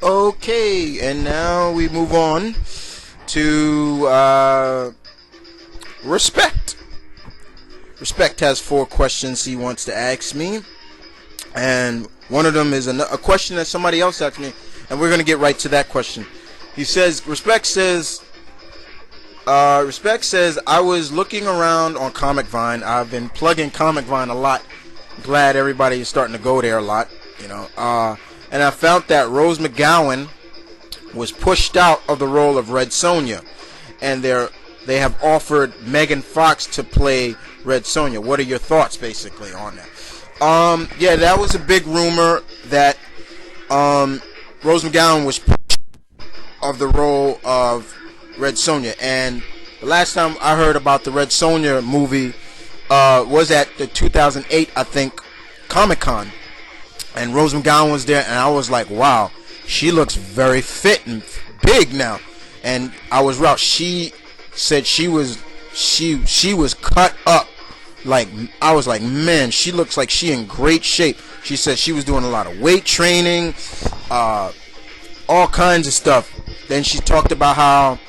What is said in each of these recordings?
Okay, and now we move on to respect. Respect has 4 questions he wants to ask me, and one of them is a question that somebody else asked me, and we're gonna get right to that question. He says, Respect says, I was looking around on Comic Vine. I've been plugging Comic Vine a lot. Glad everybody is starting to go there a lot, and I found that Rose McGowan was pushed out of the role of Red Sonja, and they have offered Megan Fox to play Red Sonja. What are your thoughts, basically, on that? Yeah, that was a big rumor that Rose McGowan was pushed of the role of Red Sonja, and the last time I heard about the Red Sonja movie was at the 2008, I think, Comic-Con. And Rose McGowan was there, and I was like, wow, she looks very fit and big now. And I was right. She said she was cut up. Like, I was like, man, she looks like she in great shape. She said she was doing a lot of weight training, all kinds of stuff. Then she talked about how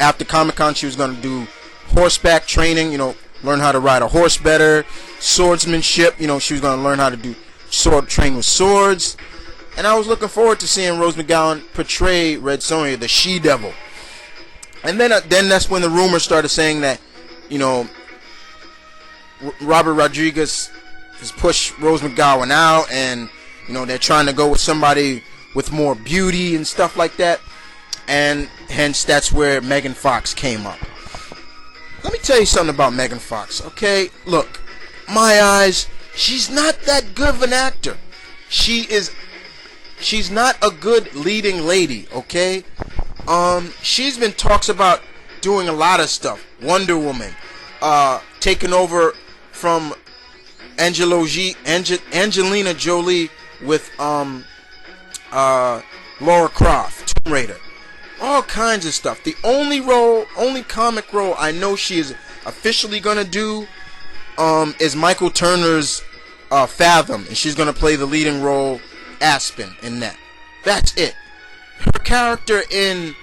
after Comic-Con, she was gonna do horseback training, learn how to ride a horse better, swordsmanship, she was going to learn how to do train with swords. And I was looking forward to seeing Rose McGowan portray Red Sonja, the she-devil. And then that's when the rumors started saying that, Robert Rodriguez has pushed Rose McGowan out, and, they're trying to go with somebody with more beauty and stuff like that. And hence, that's where Megan Fox came up. Let me tell you something about Megan Fox, okay? Look, my eyes, she's not that good of an actor. She's not a good leading lady, okay? She's been talks about doing a lot of stuff. Wonder Woman, taking over from Angelina Jolie with Laura Croft, Tomb Raider. All kinds of stuff. The only comic role I know she is officially gonna do is Michael Turner's Fathom, and she's gonna play the leading role, Aspen, in that. That's it. Her character in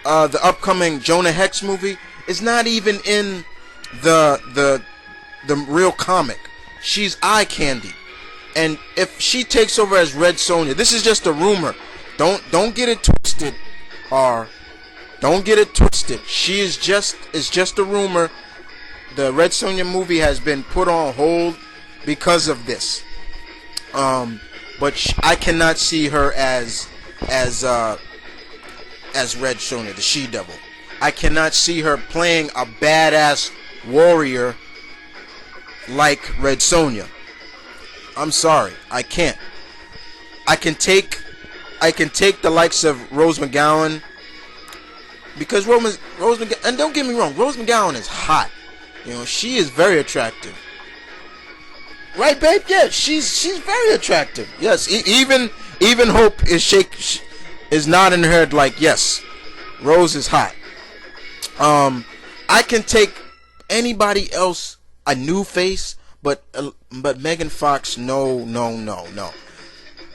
the upcoming Jonah Hex movie is not even in the real comic. She's eye candy, and if she takes over as Red Sonja, this is just a rumor. Don't get it twisted. Don't get it twisted. It's just a rumor. The Red Sonja movie has been put on hold because of this. But I cannot see her as Red Sonja, the she-devil. I cannot see her playing a badass warrior like Red Sonja. I'm sorry, I can't. I can take the likes of Rose McGowan, because Rose McGowan, and don't get me wrong, Rose McGowan is hot. She is very attractive. Right, babe? Yeah, she's very attractive. Yes, even Hope is nodding her head like, yes, Rose is hot. I can take anybody else, a new face, but Megan Fox, no.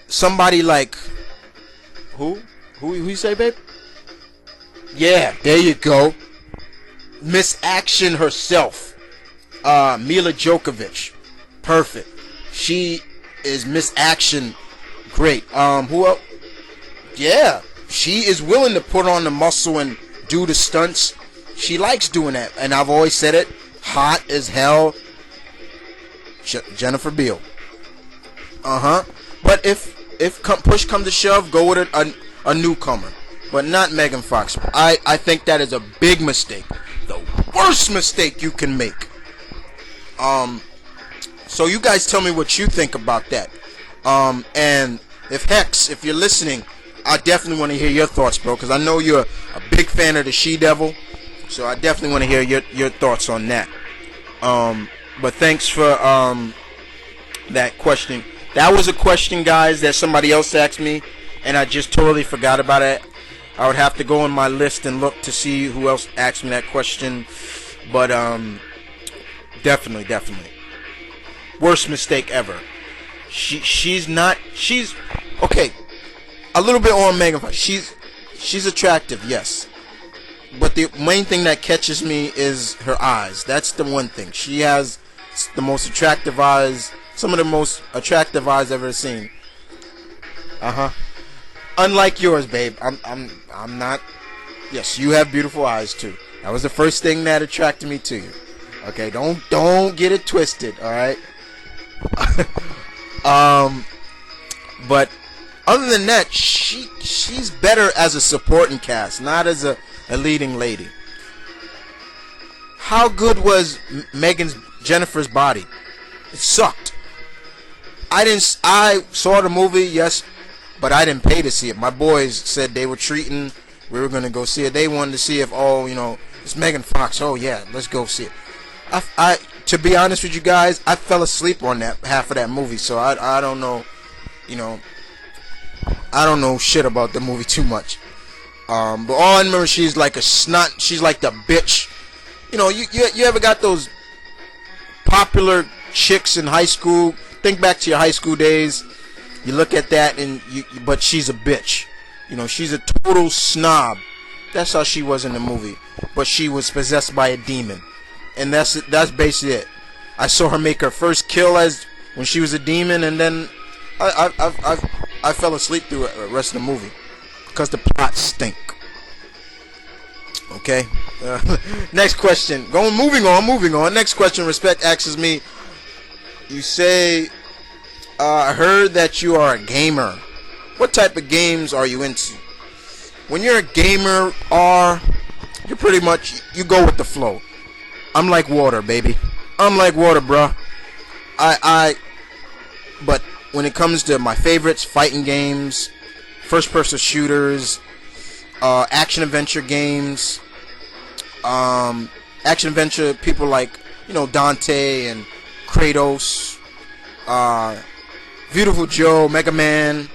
Somebody like who you say, babe? Yeah, there you go. Miss Action herself, Mila Djokovic, perfect. She is Miss Action, great. Who else? Yeah, she is willing to put on the muscle and do the stunts. She likes doing that, and I've always said it. Hot as hell. Jennifer Beal. But if push comes to shove, go with a newcomer, but not Megan Fox. I think that is a big mistake, the worst mistake you can make. So you guys tell me what you think about that. And if you're listening, I definitely want to hear your thoughts, bro, because I know you're a big fan of the she-devil, so I definitely want to hear your thoughts on that. But thanks for that question. That was a question, guys, that somebody else asked me, and I just totally forgot about it. I would have to go on my list and look to see who else asked me that question. But definitely. Worst mistake ever. She's not. She's okay. A little bit on Megan Fox. She's attractive, yes. But the main thing that catches me is her eyes. That's the one thing. She has the most attractive eyes. Some of the most attractive eyes I've ever seen. Uh huh. Unlike yours, babe. I'm not. Yes, you have beautiful eyes too. That was the first thing that attracted me to you. Okay, don't get it twisted. All right. But other than that, she's better as a supporting cast, not as a leading lady. How good was Jennifer's body? It sucked. I saw the movie, yes, but I didn't pay to see it. My boys said they were treating. We were gonna go see it. They wanted to see if, oh, it's Megan Fox. Oh yeah, let's go see it. To be honest with you guys, I fell asleep on that half of that movie, so I don't know, I don't know shit about the movie too much. But all I remember, she's like a snot. She's like the bitch. You ever got those popular chicks in high school? Think back to your high school days. You look at that, but she's a bitch. She's a total snob. That's how she was in the movie. But she was possessed by a demon, and that's basically it. I saw her make her first kill when she was a demon, and then I fell asleep through the rest of the movie because the plot stink. Okay. Next question. Moving on. Next question. Respect asks me. You say, I heard that you are a gamer. What type of games are you into? When you're a gamer, you're pretty much, you go with the flow. I'm like water, baby. I'm like water, bruh. But when it comes to my favorites, fighting games, first-person shooters, action adventure games, action adventure people like Dante and Kratos, Beautiful Joe, Mega Man,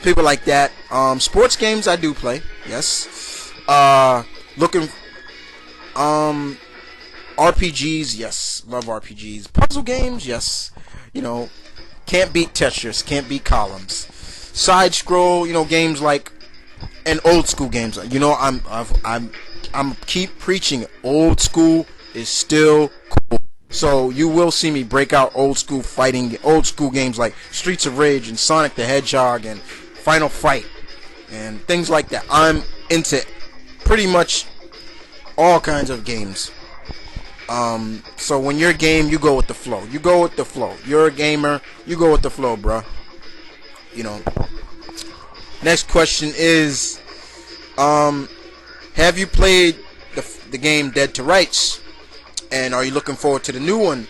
people like that. Sports games I do play, yes. Looking, RPGs, yes, love RPGs. Puzzle games, yes. Can't beat Tetris, can't beat columns. Side scroll, games like, and old school games. I'm keep preaching it. Old school is still cool. So you will see me break out old school games like Streets of Rage and Sonic the Hedgehog and Final Fight and things like that. I'm into pretty much all kinds of games. So when you're a game, you go with the flow. You're a gamer, you go with the flow, bro. Next question is, have you played the game Dead to Rights? And are you looking forward to the new one?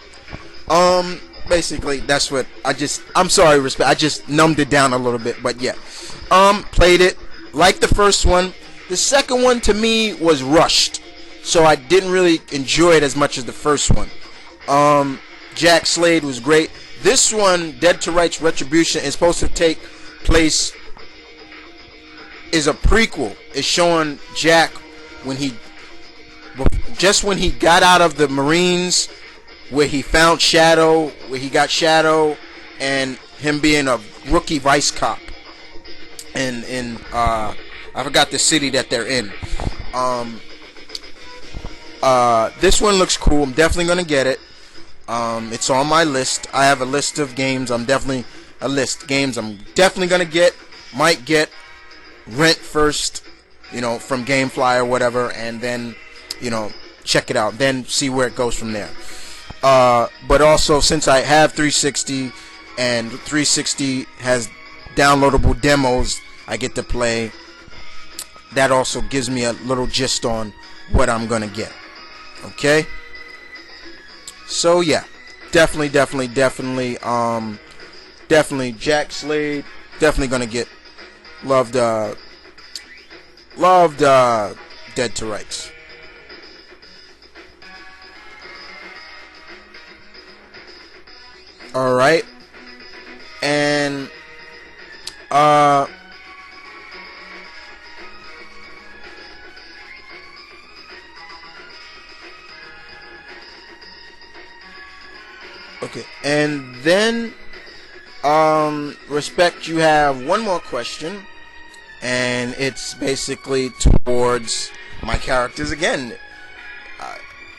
Basically, that's what I'm sorry, respect. I just numbed it down a little bit, but yeah. Played it. Liked the first one. The second one to me was rushed, so I didn't really enjoy it as much as the first one. Jack Slade was great. This one, Dead to Rights Retribution, is supposed to take place, is a prequel. It's showing Jack when he got out of the Marines, where he found Shadow, where he got Shadow, and him being a rookie vice cop. And I forgot the city that they're in. This one looks cool. I'm definitely gonna get it. It's on my list. I have a list of games. I'm definitely gonna get, might get, rent first, from GameFly or whatever, and then, check it out. Then see where it goes from there. But also, since I have 360 and 360 has downloadable demos I get to play, that also gives me a little gist on what I'm gonna get. Okay? So yeah, definitely Jack Slade, definitely gonna get. Loved Dead to Rights. All right, and okay, and then Respect, you have one more question, and it's basically towards my characters again.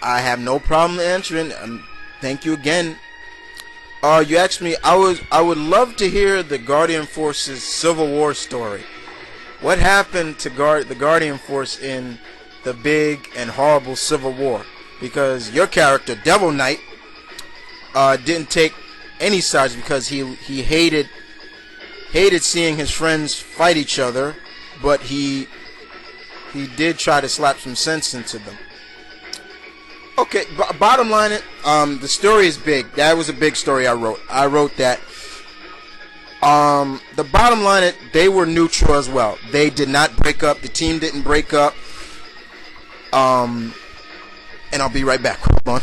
I have no problem answering. Thank you again. You asked me. I would love to hear the Guardian Force's Civil War story. What happened to the Guardian Force in the big and horrible Civil War? Because your character, Devil Knight, didn't take any sides because he hated seeing his friends fight each other, but he did try to slap some sense into them. Okay, bottom line, the story is big. That was a big story I wrote. I wrote that. The bottom line, they were neutral as well. They did not break up. The team didn't break up. And I'll be right back. Hold on.